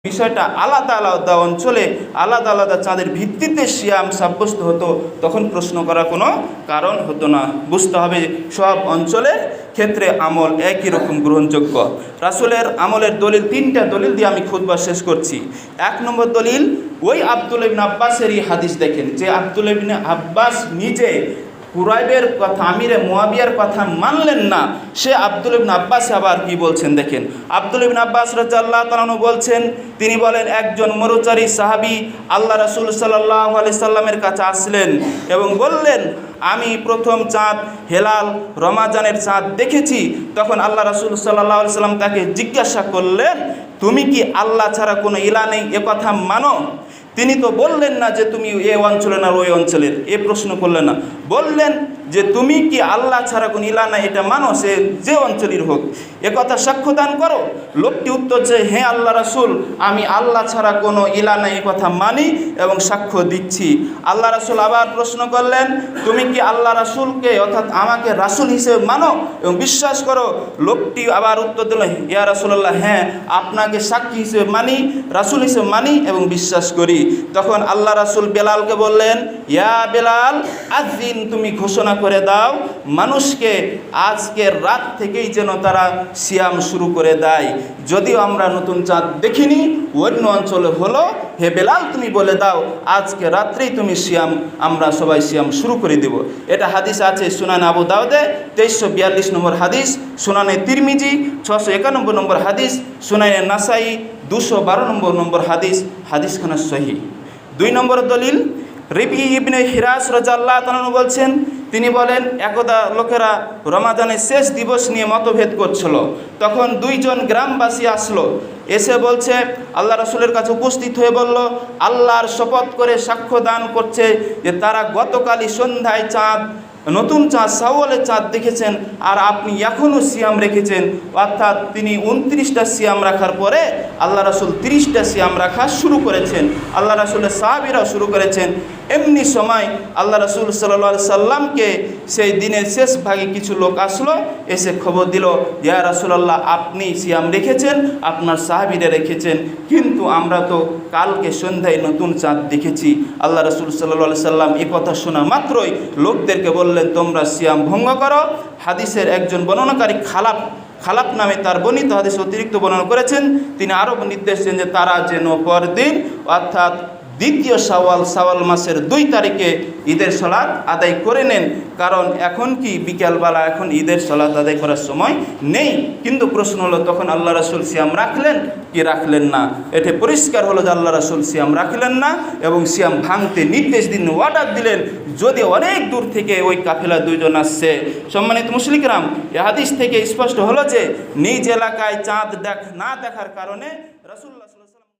বিষয়টা আলাদা আলাদা অঞ্চলে আলাদা আলাদা চাঁদের ভিত্তিতে সিয়াম সাব্যস্ত হতো, তখন প্রশ্ন করার কোনো কারণ হতো না। বুঝতে হবে সব অঞ্চলের ক্ষেত্রে আমল একই রকম গ্রহণযোগ্য। রাসূলের আমলের দলিল, 3টা দলিল দিয়ে আমি খুতবা শেষ করছি। 1 নম্বর দলিল, ওই আব্দুল্লাহ ইবনে আব্বাসেরই হাদিস দেখেন, যে আব্দুল্লাহ ইবনে আব্বাস নিজে কুরাইবের কথা, আমিরে মুয়াবিয়ার কথা মানলেন না, সে আব্দুল্লাহ ইবনে আব্বাস আবার কি বলছেন দেখেন। আব্দুল্লাহ ইবনে আব্বাস রাদিয়াল্লাহু তাআলা আনহু বলছেন, তিনি বলেন, একজন মরুচারী সাহাবী আল্লাহ রাসূল সাল্লাল্লাহু আলাইহি সাল্লামের কাছে আসলেন এবং বললেন, আমি প্রথম চাঁদ হেলাল রমাজানের চাঁদ দেখেছি। তখন আল্লাহ রাসূল সাল্লাল্লাহু আলাইহি সাল্লাম তাকে জিজ্ঞাসা করলেন, তুমি কি আল্লাহ ছাড়া কোনো ইলাহ নেই এ কথা মানো? তিনি তো বললেন না যে তুমি এ অঞ্চলে না ওই অঞ্চলের, এ প্রশ্ন করলেন না, বললেন যে তুমি কি আল্লাহ ছাড়া কোনো ইলাহ নাই এটা মানো, সে যে অঞ্চলের হোক, এ কথা সাক্ষ্য দান করো। লোকটি উত্তর যে, হ্যাঁ আল্লাহ রাসূল, আমি আল্লাহ ছাড়া কোনো ইলাহ নাই এ কথা মানি এবং সাক্ষ্য দিচ্ছি। আল্লাহ রাসূল আবার প্রশ্ন করলেন, তুমি কি আল্লাহ রাসূলকে অর্থাৎ আমাকে রাসূল হিসেবে মানো এবং বিশ্বাস করো? লোকটি আবার উত্তর দিল, ইয়া রাসূলুল্লাহ, হ্যাঁ আপনাকে সাক্ষী হিসেবে মানি, রাসূল হিসেবে মানি এবং বিশ্বাস করি। তখন আল্লাহ রাসূল বেলালকে বললেন, ইয়া বেলাল, আযিন, তুমি ঘোষণা করে দাও মানুষকে আজকের রাত থেকেই যেন তারা সিয়াম শুরু করে দেয়। যদিও আমরা নতুন চাঁদ দেখিনি, অন্য অঞ্চলে হলো, হে বেলাল তুমি বলে দাও আজকে রাত্রেই তুমি সিয়াম, আমরা সবাই সিয়াম শুরু করে দেব। এটা হাদিস আছে সুনানে আবু দাউদে 2342 নম্বর হাদিস, সুনানে তিরমিজি 691 নম্বর হাদিস, সুনানে নাসাই 212 নম্বর হাদিস, হাদিসখানা সহিহ। 2 নম্বর দলিল, রিবি ইবনে হিরাস রাদিয়াল্লাহু তাআলা আনহু বলছেন, তিনি বলেন, একদা লোকেরা রমাদানের শেষ দিবস নিয়ে মতভেদ করছিল। তখন 2 জন গ্রামবাসী আসলো, এসে বলছে, আল্লাহ রাসূলের কাছে উপস্থিত হয়ে বলল, আল্লাহর শপথ করে সাক্ষ্য দান করছে যে তারা গতকালই সন্ধ্যায় চাঁদ, নতুন চাঁদ শাওয়ালের চাঁদ দেখেছেন, আর আপনি এখনও সিয়াম রেখেছেন। অর্থাৎ তিনি 29টা সিয়াম রাখার পরে আল্লাহ রাসূল 30টা সিয়াম রাখা শুরু করেছেন, আল্লাহ রাসূলের সাহাবীরাও শুরু করেছেন। এমনি সময় আল্লাহ রাসূল সাল্লাল্লাহু আলাইহি সাল্লামকে সেই দিনের শেষ ভাগে কিছু লোক আসলো, এসে খবর দিল, ইয়া রাসূলুল্লাহ, আপনি সিয়াম রেখেছেন, আপনার সাহাবীরা রেখেছেন, কিন্তু আমরা তো কালকে সন্ধ্যায় নতুন চাঁদ দেখেছি। আল্লাহ রাসূল সাল্লাল্লাহু আলাইহি সাল্লাম এই কথা শোনা মাত্রই লোকদেরকে বললেন, তোমরা সিয়াম ভঙ্গ করো। হাদিসের একজন বর্ণনাকারী খালাপ নামে তার বর্ণিত হাদিস অতিরিক্ত বর্ণনা করেছেন। তিনি আরও নির্দেশ দেন যে তারা যেন পরদিন অর্থাৎ দ্বিতীয় শাওয়াল মাসের 2 তারিখে ঈদের সালাত আদায় করে নেন। কারণ এখন কি বিকালবেলা এখন ঈদের সালাত আদায় করার সময় নেই। কিন্তু প্রশ্ন হলো, তখন আল্লাহ রাসূল সিয়াম রাখলেন কি রাখলেন না? এতে পরিষ্কার হলো যে আল্লাহ রাসূল সিয়াম রাখলেন না এবং সিয়াম ভাঙতে নির্দেশ দিন, অর্ডার দিলেন। যদি অনেক দূর থেকে ওই কাফেলা 2 জন আসছে। সম্মানিত মুসলিকরাম, এই হাদিস থেকে স্পষ্ট হলো যে নিজ এলাকায় চাঁদ না দেখার কারণে রাসূলুল্লাহ